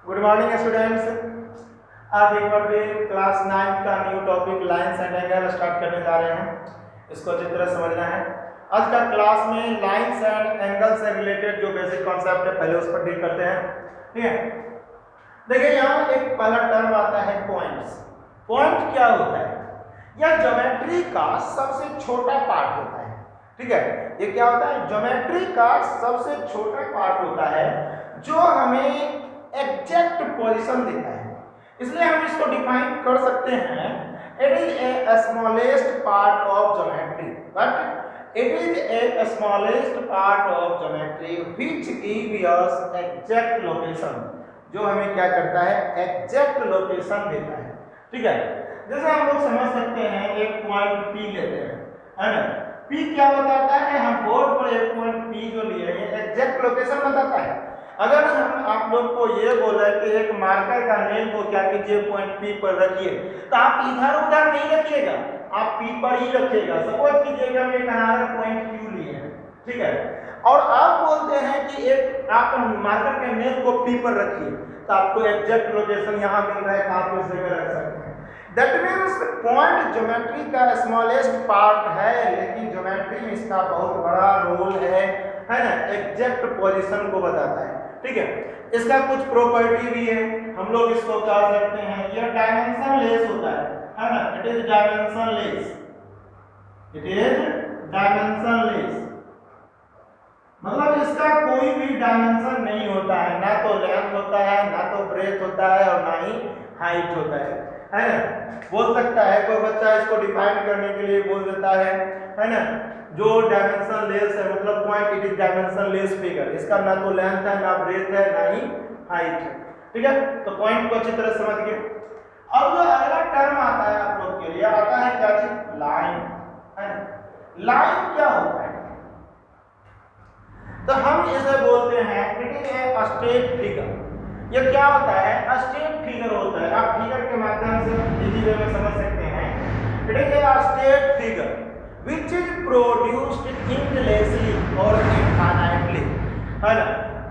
Good morning students. आज एक बार फिर क्लास 9 का new topic lines and angle start करने जा रहे हैं। इसको अच्छी तरह समझना है। आज का क्लास में लाइंस एंड एंगल से रिलेटेड जो बेसिक कॉन्सेप्ट है पहले उस पर डील करते हैं। ठीक है, देखिए यहाँ एक पहला टर्म आता है पॉइंट्स। पॉइंट क्या होता है? यह ज्योमेट्री का सबसे छोटा पार्ट होता है। ठीक है, ये क्या होता है? ज्योमेट्री का सबसे छोटा पार्ट होता है जो हमें एग्जैक्ट पोजीशन देता है। इसलिए हम इसको डिफाइन कर सकते हैं, it is A smallest part of geometry, but it is A smallest part of geometry which give us exact location, जो हमें क्या करता है? एग्जैक्ट लोकेशन देता है। ठीक है, जैसे हम लोग समझ सकते हैं एक पॉइंट P लेते हैं, है ना। P क्या बताता है? हम बोर्ड पर एक पॉइंट P जो लिए ये एग्जैक्ट लोकेशन बताता है। अगर हम आप लोग को ये बोला कि एक मार्कर का नेल को क्या कीजिए पॉइंट P पर रखिए, तो आप इधर उधर नहीं रखिएगा, आप P पर ही रखिएगा। सपोज कीजिएगा हम एक अनदर पॉइंट Q लिए हैं, ठीक है, और आप बोलते हैं कि एक आप मार्कर के नेल को P पर रखिए, तो आपको एग्जैक्ट लोकेशन यहाँ मिल रहा है, आप इस जगह रख सकते हैं। दैट मीन्स पॉइंट ज्योमेट्री का स्मॉलेस्ट पार्ट है, लेकिन ज्योमेट्री में इसका बहुत बड़ा रोल है ना, एग्जैक्ट पोजीशन को बताता है। ठीक है, इसका कुछ प्रॉपर्टी भी है, हम लोग इसको कह सकते हैं यह डायमेंशन लेस होता है ना। It is dimension less, it is dimension less, मतलब इसका कोई भी डायमेंशन नहीं होता है, ना तो लेंथ होता है, ना तो ब्रेथ होता है, और ना ही हाइट होता है ना। बोल सकता है कोई बच्चा इसको डिफाइन करने के लिए बोल देता है ना, जो डायमेंशन लेस है मतलब point it is dimension less figure, इसका ना तो लेंथ है, ना ब्रेथ है, ना ही हाइट है। ठीक है, तो पॉइंट को अच्छी तरह समझ गए। अब जो अगला टर्म आता है आप लोग के लिए आता है क्या चीज? लाइन, है ना। लाइन क्या होता है? तो हम इसे बोलते हैं it is a straight figure. ये क्या होता है? स्ट्रेट फिगर होता है। आप फिगर के माध्यम से इजी वे में समझ सकते हैं। It is a straight figure which is produced endlessly or infinitely, है ना।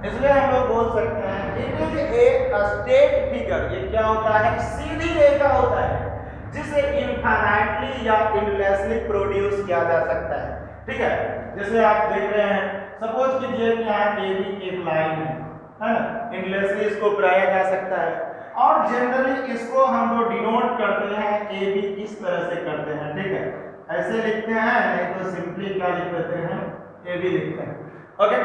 इसलिए हम लोग बोल सकते हैं it is a straight figure. ये क्या होता है? सीधी रेखा होता है जिसे इनफाइनाइटली या एंडलेसली प्रोड्यूस किया जा सकता है। ठीक है, जैसे आप देख रहे हैं, सपोज कीजिए कि यहाँ AB एक लाइन है ना, एंडलेसली इसको बनाया जा सकता है, और जनरली इसको हम जो डिनोट करते हैं AB इस तरह से करते हैं। ठीक है, ऐसे लिखते हैं, नहीं तो सिंपली क्या लिख देते हैं? AB लिखते हैं। ओके,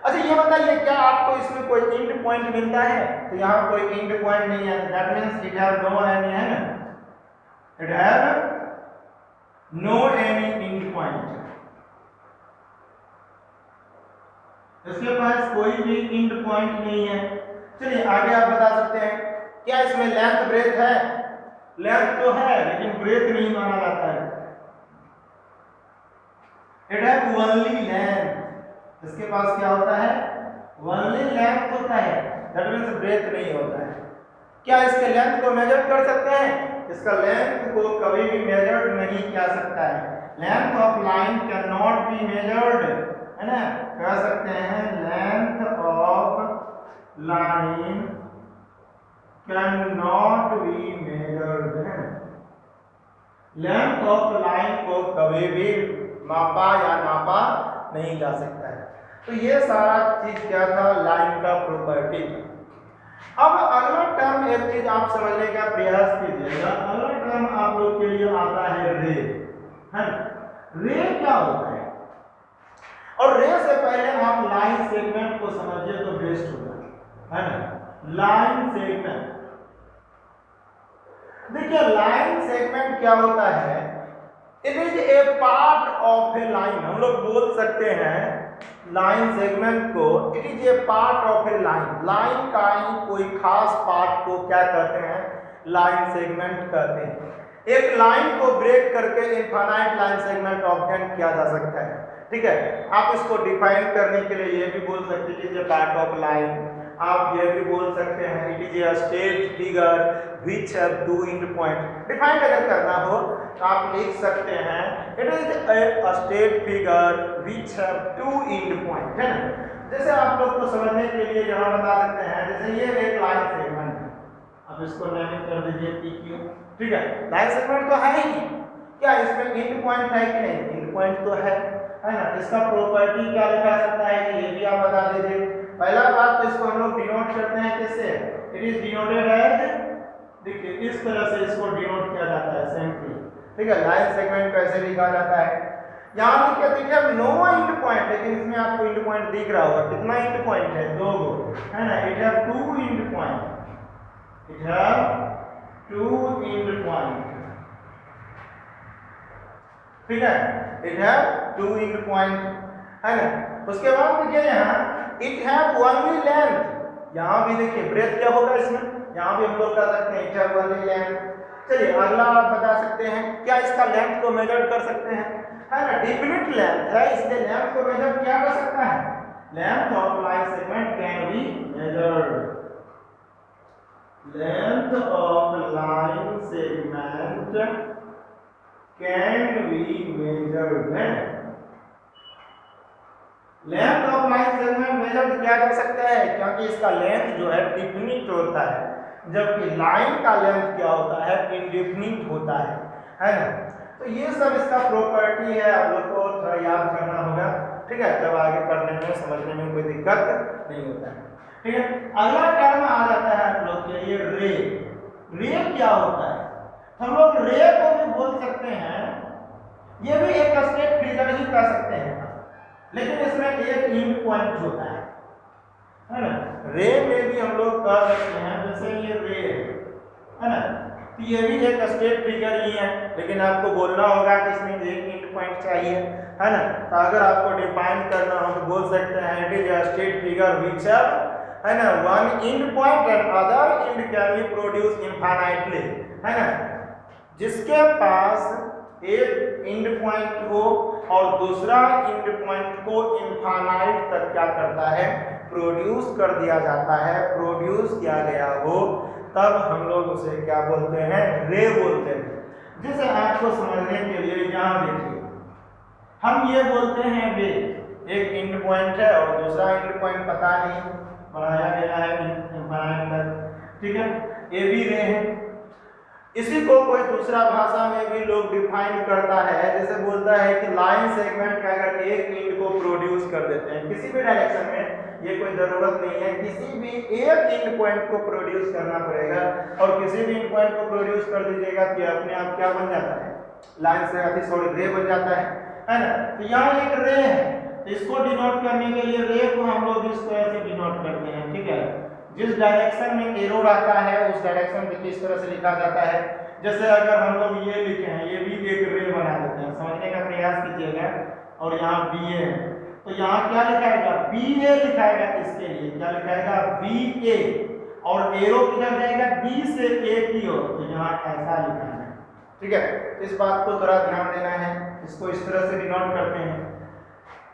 अच्छा ये बताइए क्या आपको इसमें कोई एंड पॉइंट मिलता है? तो यहाँ कोई एंड पॉइंट नहीं है, that means it have no any, है ना, it have no any end point. इसके पास कोई भी एंड पॉइंट नहीं है। चलिए आगे आप बता सकते हैं क्या इसमें लेंथ ब्रेथ है? लेंथ तो है लेकिन ब्रेथ नहीं माना जाता है। इट हैव ओनली लेंथ, इसके पास क्या होता है? ओनली लेंथ होता है, दैट मींस ब्रेथ नहीं होता है। क्या इसके लेंथ को मेजर कर सकते हैं? इसका लेंथ को कभी भी मेजर नहीं किया सकता है। Length of line can not be measured, है ना। कह सकते हैं length of line can not be measured, है। लेंथ ऑफ लाइन को कभी भी मापा या नापा नहीं जा सकता है। तो ये सारा चीज क्या था? लाइन का प्रॉपर्टी। अब अगला टर्म एक चीज आप समझने का प्रयास कीजिएगा। अगला टर्म आप लोग के लिए आता है रे, है ना। रे क्या होता है? और रे से पहले आप लाइन सेगमेंट को समझिए तो बेस्ट होगा, है ना। लाइन सेगमेंट, देखिए लाइन सेगमेंट क्या होता है? It is A part of A line. हम लोग बोल सकते हैं लाइन सेगमेंट को it is A part of A line. Line का ही कोई खास पार्ट को क्या कहते हैं? लाइन सेगमेंट कहते हैं। एक लाइन को ब्रेक करके इनफाइनाइट लाइन सेगमेंट ऑब्टेन किया जा सकता है। ठीक है, आप इसको डिफाइन करने के लिए ये भी बोल सकते हैं कि पार्ट ऑफ लाइन। आप ये भी बोल सकते हैं it is a straight figure which have two end point. Define अगर करना हो तो आप लिख सकते हैं it is a straight figure which have two end point, है ना। जैसे आप लोग को समझने के लिए यहाँ बता सकते हैं, जैसे ये एक लाइन अब इसको नामित कर दीजिए PQ। ठीक है, लाइन सेगमेंट तो है ही नहीं, क्या इसमें एंड पॉइंट है कि नहीं? एंड पॉइंट तो है ना। इसका प्रॉपर्टी क्या लिखा सकता है ये भी आप बता दीजिए। पहला बात तो इसको हम लोग डिनोट करते हैं कैसे? इट इज डिनोटेड एज, देखिए इस तरह से इसको डिनोट किया जाता है सिंपली। ठीक है, लाइन सेगमेंट कैसे लिखा जाता है? यहाँ लिखा देखिए अब नो एंड पॉइंट, लेकिन इसमें आपको एंड पॉइंट दिख रहा होगा। कितना एंड पॉइंट है? 2 है ना। It have 2 and point, it have 2 and point. ठीक है, इट हैव 2 एंड पॉइंट, है ना। उसके बाद देखिए यहाँ इट हैव ओनली लेंथ, यहाँ भी देखिए ब्रेथ क्या होगा इसमें, यहाँ भी हम लोग कह सकते हैं इट हैव ओनली लेंथ। चलिए अगला आप बता सकते हैं क्या इसका लेंथ को मेजर कर सकते हैं, है ना। डेफिनेट लेंथ है इसलिए लेंथ को मेजर किया जा सकता है। Length of line segment can be measured, length of line segment can be measured है। Length of line segment measure किया जा सकता है क्योंकि इसका लेंथ जो है डिफिनिट होता है, जबकि लाइन का लेंथ क्या होता है? इनडिफिनिट होता है ना। तो ये सब इसका प्रॉपर्टी है, आप लोग को थोड़ा याद करना होगा। ठीक है, तब आगे पढ़ने में समझने में कोई दिक्कत नहीं होता है। ठीक है, अगला टर्म आ जाता है आप लोग के लिए रे। रे क्या होता है? हम लोग रे को भी बोल सकते हैं, ये भी एक स्टेट फिगर ही कह सकते हैं, लेकिन इसमें एक एंड पॉइंट होता है ना। रे में भी हम लोग कह सकते हैं, जैसे ये रे है ना, तो ये भी एक स्टेट फिगर ही है, लेकिन आपको बोलना होगा कि इसमें एक एंड पॉइंट चाहिए, है ना। तो अगर आपको डिफाइन करना हो तो बोल सकते हैं it is a state figure which है ना one and point and other and can be produce infinitely, है ना। जिसके पास एक एंड पॉइंट हो और दूसरा एंड पॉइंट को इनफाइनाइट तक क्या करता है? प्रोड्यूस कर दिया जाता है। प्रोड्यूस किया गया हो तब हम लोग उसे क्या बोलते हैं? रे बोलते हैं। जिसे आपको समझने के लिए यहाँ देखिए, हम ये बोलते हैं रे, एक एंड पॉइंट है और दूसरा एंड पॉइंट पता नहीं, बढ़ाया गया है इनफाइनाइट तक। ठीक है, ये भी रे है। इसी को कोई दूसरा भाषा में भी लोग डिफाइन करता है, जैसे बोलता है कि लाइन सेगमेंट का अगर एक एंड को प्रोड्यूस कर देते हैं किसी भी डायरेक्शन में, ये कोई जरूरत नहीं है, किसी भी एक एंड पॉइंट को प्रोड्यूस करना पड़ेगा, और किसी भी एंड पॉइंट को प्रोड्यूस कर दीजिएगा कि अपने आप क्या बन जाता है? लाइन से सॉरी रे बन जाता है ना। तो यहाँ एक रे है, इसको डिनोट करने के लिए रे को हम लोग इस तरह से डिनोट करते हैं। ठीक है, जिस डायरेक्शन में एरो रहता है उस डायरेक्शन में किस तरह से लिखा जाता है। जैसे अगर हम लोग ये लिखे हैं, ये भी एक रे बना देते हैं, समझने का प्रयास कीजिएगा। और यहाँ बी ए है, तो यहाँ क्या लिखाएगा? बी ए लिखाएगा। इसके लिए क्या लिखाएगा? बी ए, और एरो किधर जाएगा? बी से ए की ओर, तो यहाँ ऐसा लिखा है। ठीक है, इस बात को थोड़ा ध्यान देना है, इसको इस तरह से डिनोट करते हैं।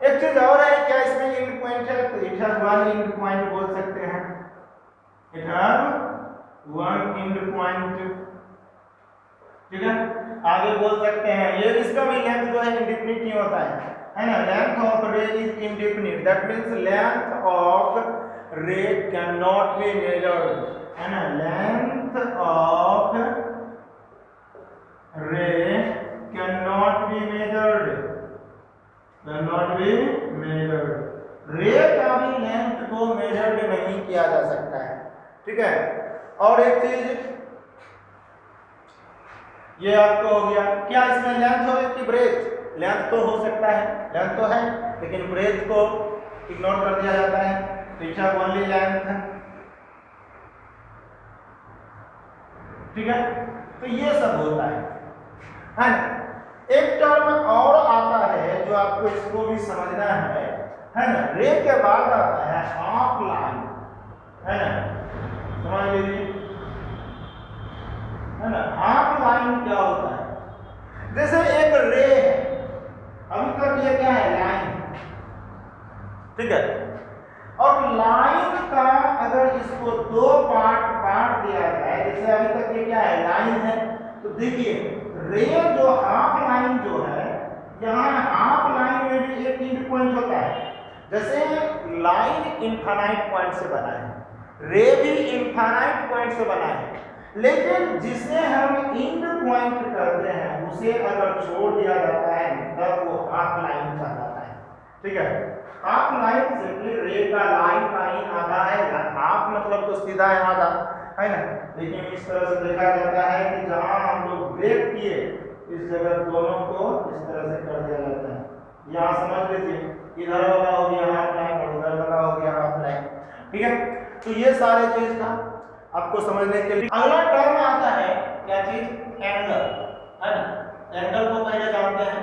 एक चीज और है, क्या इसमें एंड पॉइंट है? तो it has one and point बोल सकते हैं, it have one and point. ठीक है, आगे बोल सकते हैं ये इसका भी लेंथ जो है इंडेफिनिट नहीं होता है ना। लेंथ ऑफ रे is indefinite, that means length of रे कैन नॉट बी मेजर्ड, है ना। लेंथ ऑफ रे can not be measured, can not be measured. रे का भी लेंथ को मेजर्ड नहीं किया जा सकता है। ठीक है, और एक चीज ये आपको हो गया, क्या इसमें लेंथ हो कि ब्रेथ? लेंथ तो हो सकता है, लेंथ तो है, लेकिन ब्रेथ को इग्नोर कर दिया जाता है, तो इट हैव ओनली लेंथ। ठीक है, तो ये सब होता है ना। एक टर्म और आता है जो आपको इसको भी समझना है ना। रे के बाद आता है हाफ लाइन, है ना, समझ लीजिए, है ना। हाफ लाइन क्या होता है? जैसे एक रे है, अभी तक ये क्या है? लाइन। ठीक है, और लाइन का अगर इसको दो पार्ट दिया जाए, जैसे अभी तक ये क्या है? लाइन है, तो देखिए रे जो हाफ लाइन जो है, यहाँ हाफ लाइन में भी एक एंड पॉइंट होता है। जैसे लाइन इनफाइनाइट पॉइंट से बना है, रे भी इनफाइनाइट पॉइंट से बना है, लेकिन जिसे हम इंड पॉइंट करते हैं उसे अगर छोड़ दिया जाता है तब वो हाफ लाइन कहलाता है। ठीक है, हाफ लाइन से रे का लाइन का ही आधा है, हाफ मतलब तो सीधा है आधा, है ना। लेकिन इस तरह से देखा जाता है कि जहां हम लोग ब्रेक किए इस जगह दोनों को इस तरह से कर दिया जाता है। यहाँ समझ लीजिए, इधर वाला हो गया हाफ लाइन और उधर वाला हो गया हाफ लाइन। ठीक है, तो ये सारे चीज का आपको समझने के लिए अगला टर्म आता है क्या चीज, एंगल, है ना। एंगल को पहले जानते हैं,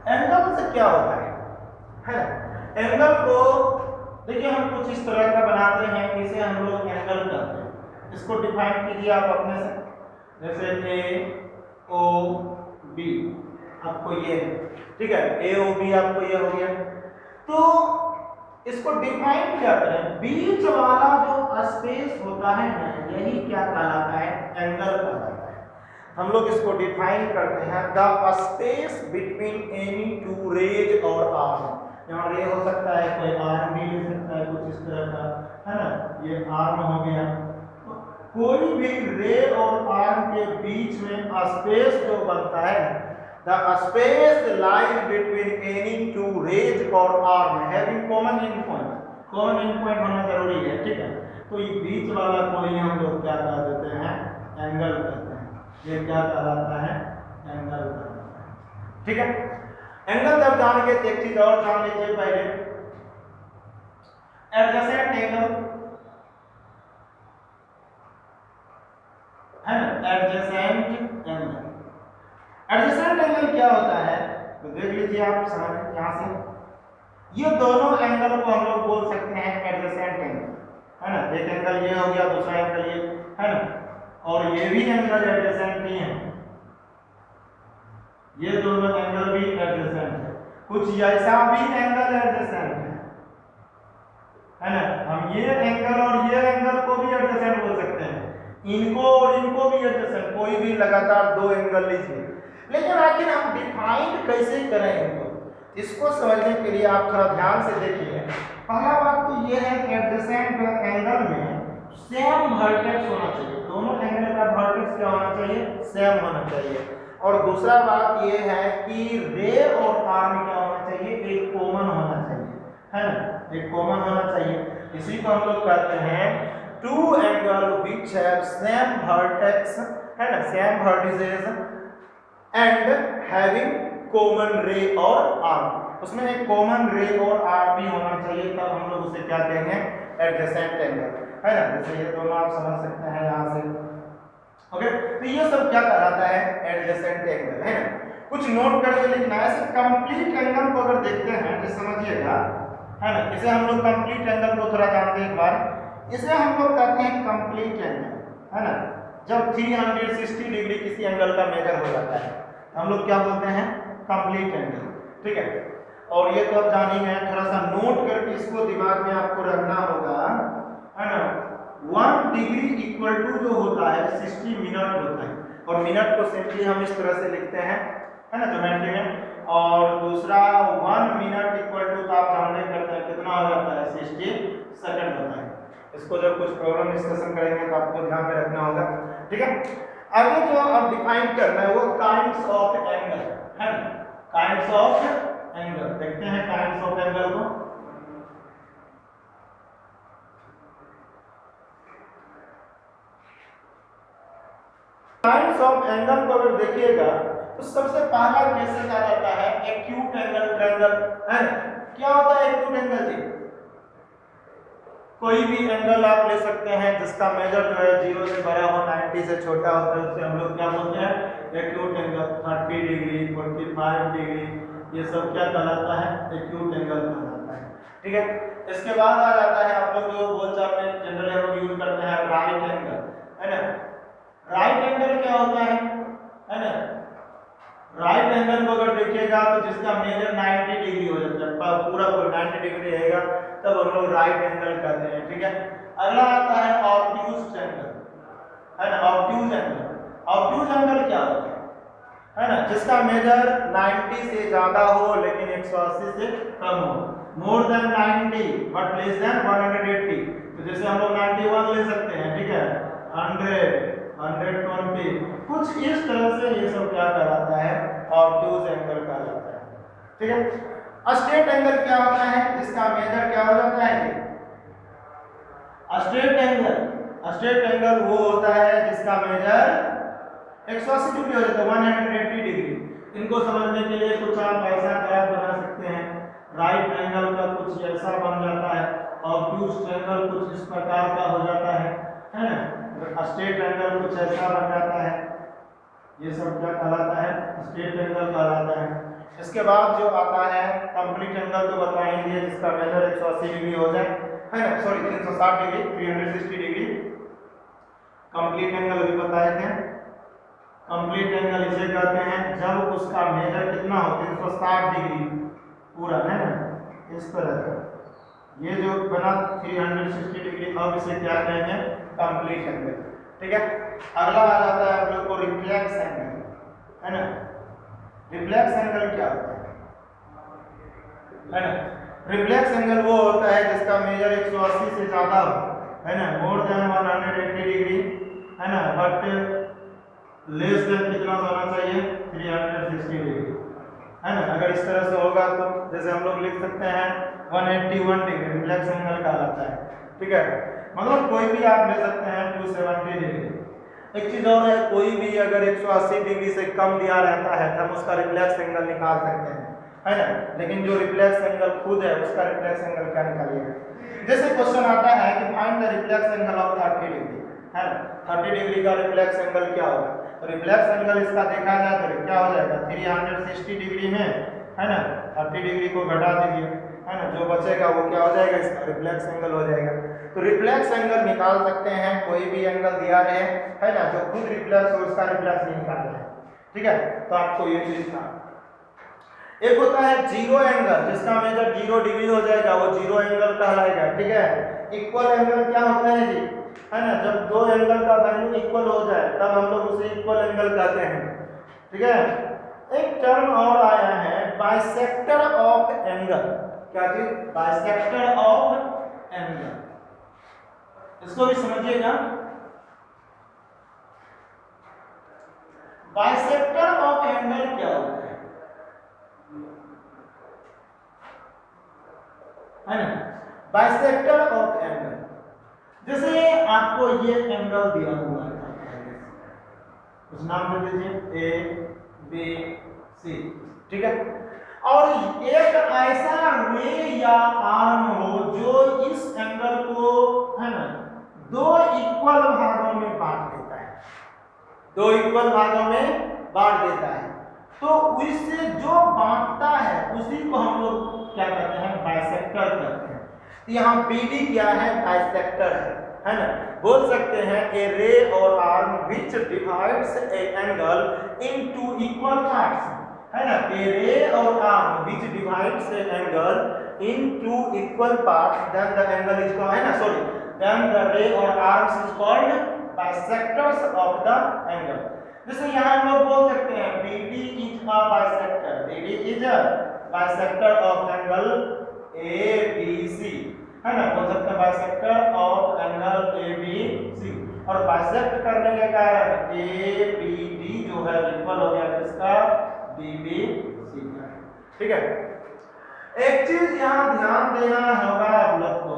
एंगल से क्या होता है ना। एंगल को देखिए हम कुछ इस तरह का बनाते हैं, इसे हम लोग एंगल कहते हैं। इसको डिफाइन कीजिए आप अपने से, जैसे ए ओ बी आपको ये, ठीक है, ए ओ बी आपको ये हो गया। तो इसको डिफाइन क्या करें, बीच वाला जो स्पेस होता है ना यही क्या कहलाता है, एंगल कहलाता है। हम लोग इसको डिफाइन करते हैं the space between any two rays और आर्म। यहाँ रे हो सकता है, कोई आर्म भी ले सकता है कुछ इस तरह का, है ना, ये आर्म हो गया। तो कोई भी रे और आर्म के बीच में स्पेस जो बनता है, the space lies between any two rays और arm having common end point. Common end point होना जरूरी है, ठीक है। तो ये बीच वाला को ही हम लोग क्या कह देते हैं, एंगल कहते हैं। ये क्या कहलाता है, एंगल कहलाता है। ठीक है, एंगल जब जानेंगे तो एक चीज और जान लीजिए पहले, एडजेसेंट एंगल, है ना, एडजेसेंट एंगल। एडजेसेंट एंगल क्या होता है तो देख लीजिए आप, समझ यहाँ से, ये दोनों एंगल को हम लोग बोल सकते हैं एडजेसेंट एंगल, है ना। एक एंगल ये हो गया, दूसरा एंगल ये, है ना, और ये भी एंगल एडजेसेंट ही है, ये दोनों एंगल भी एडजेसेंट है। कुछ ऐसा भी एंगल एडजेसेंट है ना। हम ये एंगल और ये एंगल को भी एडजेसेंट बोल सकते हैं, इनको और इनको भी एडजेसेंट, कोई भी लगातार दो एंगल लीजिए। लेकिन आखिर हम डिफाइन कैसे करें इनको, इसको समझने के लिए आप थोड़ा ध्यान से देखिए। पहला बात तो ये है कि एडजेसेंट एंगल में सेम वर्टेक्स होना चाहिए, दोनों एंगल का वर्टेक्स क्या होना चाहिए, सेम होना चाहिए। और दूसरा बात ये है कि रे और आर्म क्या होना चाहिए, एक कॉमन होना चाहिए, है ना, एक कॉमन होना चाहिए। इसी को हम लोग कहते हैं two angle which have same vertex, है ना, same vertices and having common ray और आर्म। उसमें एक कॉमन रे और आर्म भी होना चाहिए, तब हम लोग उसे क्या कहेंगे, एडजेसेंट एंगल, है ना। जैसे ये दोनों आप समझ सकते हैं यहाँ से, ओके। तो ये सब क्या कहलाता है, एडजेसेंट एंगल, है ना। कुछ नोट करके लिखना है। ऐसे कंप्लीट एंगल को अगर देखते हैं तो समझिएगा, है ना, इसे हम लोग कंप्लीट एंगल को थोड़ा जानते हैं एक बार। इसे हम लोग कहते हैं कंप्लीट एंगल, है ना। जब 360 डिग्री किसी एंगल का मेजर हो जाता है हम लोग क्या बोलते हैं, कंप्लीट एंगल, ठीक है। और ये तो आप जान ही गए, थोड़ा सा नोट करके इसको दिमाग में आपको रखना होगा, है ना। 1 डिग्री इक्वल टू जो होता है 60 मिनट होता है, और मिनट को सिंपली हम इस तरह से लिखते हैं, है ना, ज्योमेट्री में। और दूसरा 1 मिनट इक्वल टू, तो आप जानने करते हैं कितना हो जाता है, 60 सेकंड होता है। इसको जब कुछ प्रॉब्लम डिस्कशन करेंगे तो आपको ध्यान में रखना होगा, ठीक है। आगे जो अब डिफाइन करना है वो काइंड्स ऑफ एंगल, है ना, काइंड्स ऑफ एंगल। देखते हैं काइंड्स ऑफ एंगल को। काइंड्स ऑफ एंगल को अगर देखिएगा तो सबसे पहला केसेस आ जाता है एक्यूट एंगल, ट्रायंगल, है ना। क्या होता है एक्यूट एंगल जी, कोई भी एंगल आप ले सकते हैं जिसका मेजर जो है 0 से बड़ा हो, 90 से छोटा होता है, उससे हम लोग क्या बोलते हैं, एक्यूट एंगल। 30 डिग्री, 45 डिग्री, ये सब क्या कहलाता है, एक्यूट एंगल कहलाता है, ठीक है। इसके बाद आ जाता है आप लोग जो बोलचाल में जनरली हम लोग यूज करते हैं राइट एंगल, है ना। राइट एंगल क्या होता है ना। राइट एंगल को अगर देखिएगा तो जिसका मेजर 90 डिग्री हो जाता है, पूरा 90 डिग्री रहेगा, तब हम लोग राइट एंगल कहते हैं, ठीक है। अगला आता है ऑब्ट्यूज एंगल, है ना, ऑब्ट्यूज एंगल। ऑब्ट्यूज एंगल क्या होता है ना, जिसका मेजर 90 से ज्यादा हो लेकिन 180 से कम हो, more than 90 but less than 180। तो जैसे हम लोग 91 ले सकते हैं, ठीक है, 120 कुछ इस तरह से ये सब क्या कहलाता है, ऑब्ट्यूज एंगल कहलाता है। ठीक है, स्ट्रेट एंगल क्या होता है, इसका मेजर क्या हो जाता है। स्ट्रेट एंगल वो होता है जिसका मेजर 180 डिग्री हो जाता है, 180 डिग्री। इनको समझने के लिए कुछ आप ऐसा ग्राफ बना सकते हैं, राइट एंगल का कुछ ऐसा बन जाता है, ऑब्ट्यूज एंगल कुछ इस प्रकार का हो जाता है ना, स्ट्रेट एंगल कुछ ऐसा बन जाता है। ये सब क्या कहलाता है, स्ट्रेट एंगल कहलाता है। इसके बाद जो आता है कंप्लीट एंगल, तो बताएंगे जिसका मेजर 180 डिग्री हो जाए, है ना, sorry 360 degree, 360 degree. Complete angle भी बताए थे। कंप्लीट एंगल इसे कहते हैं जब उसका मेजर कितना हो, 360 डिग्री पूरा, है ना, इस तरह का। ये जो बना 360 डिग्री, अब इसे क्या कहेंगे, कंप्लीट एंगल। ठीक है, अगला आ जाता है हम लोग को रिफ्लेक्स एंगल, है ना। रिफ्लेक्स एंगल क्या होता है ना, रिफ्लेक्स एंगल वो होता है जिसका मेजर 180 से ज्यादा हो, है ना, मोर देन 180 डिग्री, है ना, बट लेस देन कितना होना चाहिए, 360 डिग्री, है ना। अगर इस तरह से होगा तो जैसे हम लोग लिख सकते हैं 181 डिग्री रिफ्लेक्स एंगल कहलाता है। ठीक है, मतलब कोई भी आप ले सकते हैं 270 डिग्री। एक चीज और है, कोई भी अगर 180 डिग्री से कम दिया रहता है तो हम उसका रिफ्लेक्स एंगल निकाल सकते हैं, है ना। लेकिन जो रिफ्लेक्स एंगल खुद है उसका रिफ्लेक्स एंगल क्या निकालिएगा। जैसे क्वेश्चन आता है कि find the reflex angle of 30 degree, है ना, 30 डिग्री का रिफ्लेक्स एंगल क्या होगा। तो रिफ्लेक्स एंगल इसका देखा जाए तो क्या हो जाएगा, 360 डिग्री में, है ना, 30 डिग्री को घटा दीजिए, है ना, जो बचेगा वो क्या हो जाएगा, इसका रिफ्लेक्स एंगल हो जाएगा। तो रिफ्लेक्स एंगल निकाल सकते हैं, कोई भी एंगल दिया रहे, है ना, जो खुद रिफ्लेक्स हो उसका रिफ्लेक्स नहीं निकालना है। ठीक है, तो आपको ये चीज था। एक होता है जीरो एंगल, जिसका मेजर 0 डिग्री हो जाएगा, वो जीरो एंगल कहलाएगा। ठीक है, इक्वल एंगल क्या होता है जी, है ना, जब दो एंगल का वैल्यू इक्वल हो जाए तब हम लोग उसे इक्वल एंगल कहते हैं। ठीक है, एक टर्म और आया है बाइसेक्टर ऑफ एंगल। क्या चीज, बाइसेक्टर ऑफ एंगल, इसको भी समझिएगा। बाइसेक्टर ऑफ एंगल क्या होता है ना, बाइसेक्टर ऑफ एंगल। जैसे आपको ये एंगल दिया हुआ है, कुछ नाम दे दीजिए ए बी सी। ठीक है, और एक ऐसा रे या आर्म हो जो इस एंगल को, है ना, दो इक्वल भागों में बांट देता है, दो इक्वल भागों में बांट देता है। तो उससे जो बांटता है उसी को हम लोग क्या कहते हैं, बाइसेक्टर कहते हैं। तो यहाँ BD क्या है, बाइसेक्टर है ना। बोल सकते हैं ए रे और arm which divides a angle into equal parts, है ना। ए रे और arm which divides a angle into equal parts, then the angle is called, है ना, सॉरी, देन द रे और arms is called bisectors of the angle. जैसे यहाँ हम लोग बोल सकते हैं BD is a bisector, BD is a bisector of angle ABC, है ना, बोल सकते हैं बाइसेक्टर ऑफ एंगल ABC। और बाइसेक्ट करने के कारण ABD जो है इक्वल हो गया किसका, BBC का। ठीक है, एक चीज यहाँ ध्यान देना होगा आप लोग को,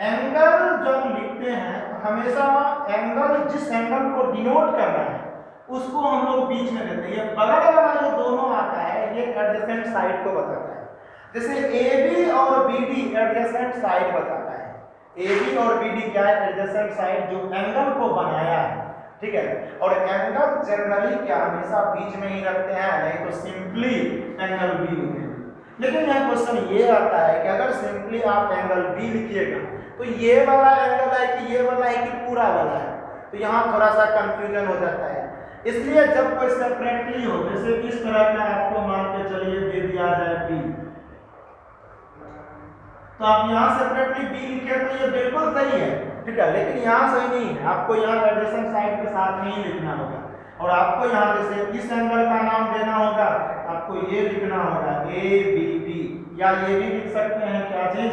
एंगल जब लिखते हैं हमेशा एंगल, जिस एंगल को डिनोट करना है उसको हम लोग बीच में देते हैं। ये बगल वाला जो दोनों आता है ये एडजेसेंट साइड को बताता है। जैसे AB और BD एडजेसेंट साइड बताता है। AB और BD क्या है, एडजेसेंट साइड जो एंगल को बनाया है। ठीक है, और एंगल जनरली क्या हमेशा बीच में ही रखते हैं, नहीं तो सिंपली एंगल B लिखेंगे। लेकिन यह क्वेश्चन ये आता है कि अगर सिंपली आप एंगल B लिखिएगा तो ये वाला एंगल है कि ये वाला है कि पूरा वाला है, तो यहाँ थोड़ा सा कंफ्यूजन हो जाता है। इसलिए जब कोई सेपरेटली हो, जैसे इस तरह का आपको मान के चलिए दे दिया जाए B, तो आप यहाँ सेपरेटली B लिखे तो ये बिल्कुल सही है। ठीक है, लेकिन यहाँ सही नहीं है, आपको यहाँ एडजेसेंट साइड के साथ में ही लिखना होगा। और आपको यहाँ जैसे इस एंगल का नाम देना होगा, आपको ये लिखना होगा ABD, या ये भी लिख सकते हैं क्या चीज,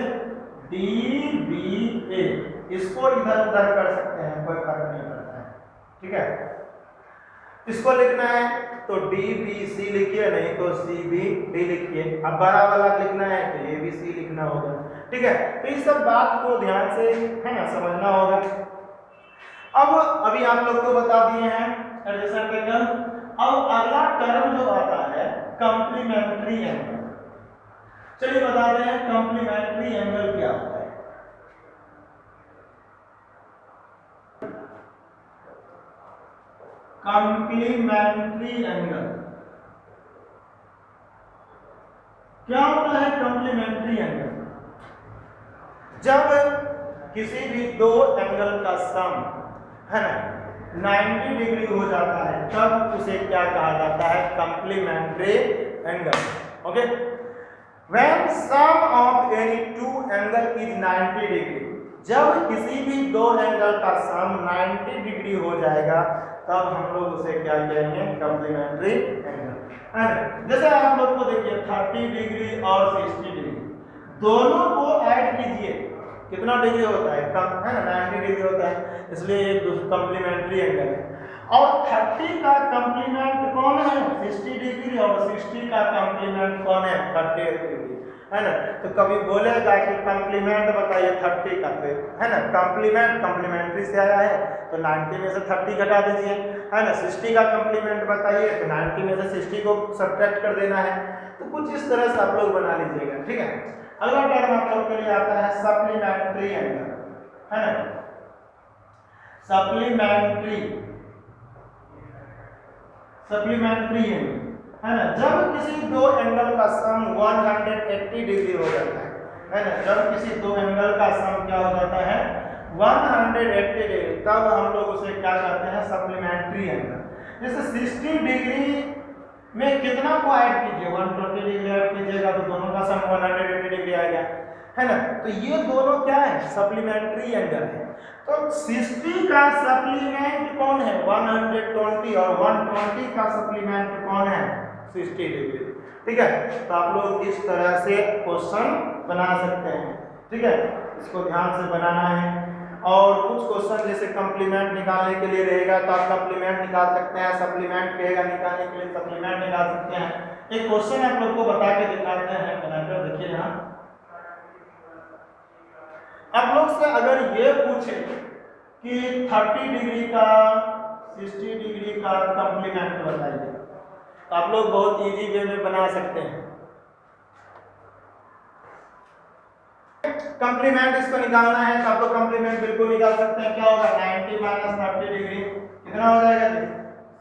DBA, इसको इधर उधर कर सकते हैं, कोई फर्क नहीं पड़ता है, ठीक है। इसको लिखना है तो DBC लिखिए, नहीं तो CBD लिखिए। अब बड़ा वाला लिखना है तो ABC लिखना होगा, ठीक है। तो इस सब बात को ध्यान से, है ना, समझना होगा। अब अभी आप लोग को बता दिए हैं एडजस्टेंट एंगल। अब अगला टर्म जो आता है कॉम्प्लीमेंट्री एंगल। चलिए बताते हैं कॉम्प्लीमेंट्री एंगल क्या होता है। कॉम्प्लीमेंट्री एंगल क्या होता है? कॉम्प्लीमेंट्री एंगल जब किसी भी दो एंगल का सम, है ना, 90 डिग्री हो जाता है तब उसे क्या कहा जाता है? Complementary angle. Okay, when sum of any two angle is 90 degree, जब किसी भी दो एंगल का सम 90 डिग्री हो जाएगा तब हम लोग उसे क्या कहेंगे? Complementary angle. जैसे आप लोग को देखिए 30 डिग्री और 60 डिग्री, दोनों को ऐड कीजिए, कितना डिग्री होता है? कम, है ना, 90 डिग्री होता है, इसलिए एक कॉम्प्लीमेंट्री एंगल है। और 30 का कॉम्प्लीमेंट कौन है? 60 डिग्री, और 60 का कॉम्प्लीमेंट कौन है? 30 डिग्री, है ना। तो कभी बोलेगा कि कॉम्प्लीमेंट बताइए 30 का, तो है ना, कॉम्प्लीमेंट कॉम्प्लीमेंट्री से आया है तो 90 में से 30 घटा दीजिए, है ना। 60 का कॉम्प्लीमेंट बताइए तो 90 में से 60 को सब्ट्रैक्ट कर देना है। तो कुछ इस तरह से आप लोग बना लीजिएगा, ठीक है। अगला टर्म आप लोग के लिए आता है सप्लीमेंट्री एंगल, है ना। सप्लीमेंट्री एंगल, है ना, जब किसी दो एंगल का सम 180 डिग्री हो जाता है ना, जब किसी दो एंगल का सम क्या हो जाता है? 180 डिग्री, तब हम लोग उसे क्या कहते हैं? Supplementary angle. जैसे 60 डिग्री में कितना को ऐड कीजिए? 120 डिग्री ऐड कीजिएगा तो दोनों का सम 180 डिग्री आएगा, है ना। तो ये दोनों क्या है? सप्लीमेंट्री एंगल है। तो 60 का सप्लीमेंट कौन है? 120, और 120 का सप्लीमेंट कौन है? 60 डिग्री, ठीक है। तो आप लोग इस तरह से क्वेश्चन बना सकते हैं, ठीक है। इसको ध्यान से बनाना है। और कुछ क्वेश्चन जैसे कॉम्प्लीमेंट निकालने के लिए रहेगा तो आप कॉम्प्लीमेंट निकाल सकते हैं, सप्लीमेंट कहेगा निकालने के लिए सप्लीमेंट निकाल सकते हैं। एक क्वेश्चन आप लोग को बता के दिखाते हैं, बनाकर देखिए यहाँ। आप लोग से अगर ये पूछे कि 30 डिग्री का 60 डिग्री का कॉम्प्लीमेंट बताइए, तो आप लोग बहुत इजी वे में बना सकते हैं। कॉम्प्लीमेंट इसको निकालना है तो आप लोग कॉम्प्लीमेंट बिल्कुल निकाल सकते हैं। क्या होगा? 90 माइनस 30 डिग्री कितना हो जाएगा जी?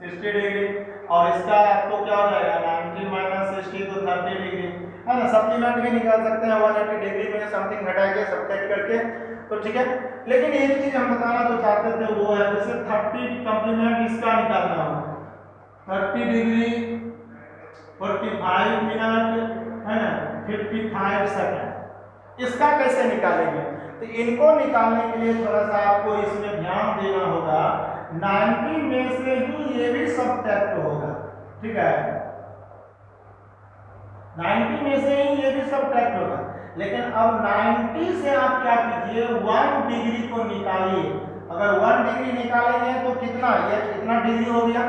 60 डिग्री। और इसका आपको क्या हो जाएगा? 90 माइनस 60 तो 30 डिग्री, है ना। सप्लीमेंट भी निकाल सकते हैं 180 डिग्री में समथिंग घटा के सब्ट्रैक्ट करके, तो ठीक है। लेकिन एक चीज हम बताना जो चाहते थे वो है, जैसे 30 कॉम्प्लीमेंट इसका निकालना हो 30 डिग्री 45 मिनट, है ना, 55 सेकंड, इसका कैसे निकालेंगे? तो इनको निकालने के लिए थोड़ा सा आपको इसमें ध्यान देना होगा। 90 में से ही ये भी सब्ट्रैक्ट होगा, ठीक है। 90 में से ही ये भी सब्ट्रैक्ट होगा, लेकिन अब 90 से आप क्या कीजिए? 1 डिग्री को निकालिए। अगर 1 डिग्री निकालेंगे तो कितना? ये कितना डिग्री हो गया?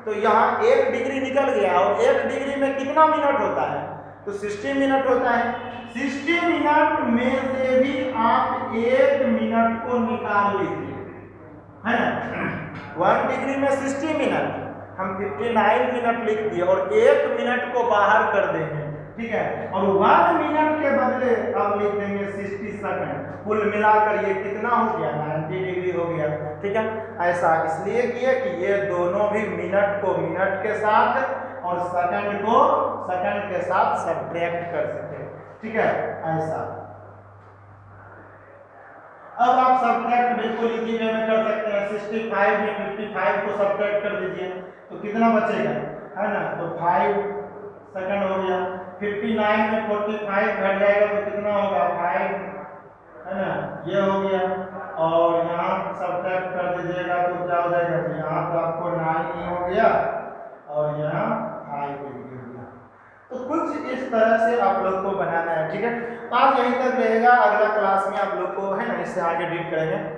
तो यहाँ 1 डिग्री निकल गया, और 1 डिग्री में कितना मिनट होता है? तो 60 मिनट होता है। 60 मिनट में से भी आप 1 मिनट को निकाल लीजिए, है ना। 1 डिग्री में 60 मिनट, हम 59 मिनट लिख दिए और 1 मिनट को बाहर कर देंगे, ठीक है। और 1 मिनट के बदले अब लिख देंगे 60 सेकंड। कुल मिलाकर ये कितना हो गया? 90 डिग्री हो गया, ठीक है। ऐसा इसलिए किया कि ये दोनों भी मिनट को मिनट के साथ और सेकंड को सेकंड के साथ सब्ट्रैक्ट कर सके, ठीक है, ऐसा। अब आप सब्ट्रैक्ट बिल्कुल इजी वे में कर सकते हैं। 65 में 55 को सब्ट्रैक्ट कर दीजिए तो कितना बचेगा, है ना। तो 5 सेकंड हो गया। 59 में 45 घट जाएगा तो कितना होगा? 5, है ना, ये हो गया। और यहाँ सब्ट्रैक्ट कर दीजिएगा तो क्या हो जाएगा? यहाँ तो आपको 9 ही हो गया और यहाँ 5 हो गया। तो कुछ इस तरह से आप लोग को बनाना है, ठीक है। आज यहीं तक रहेगा अगला क्लास में आप लोग को, है ना, इससे आगे डील करेंगे।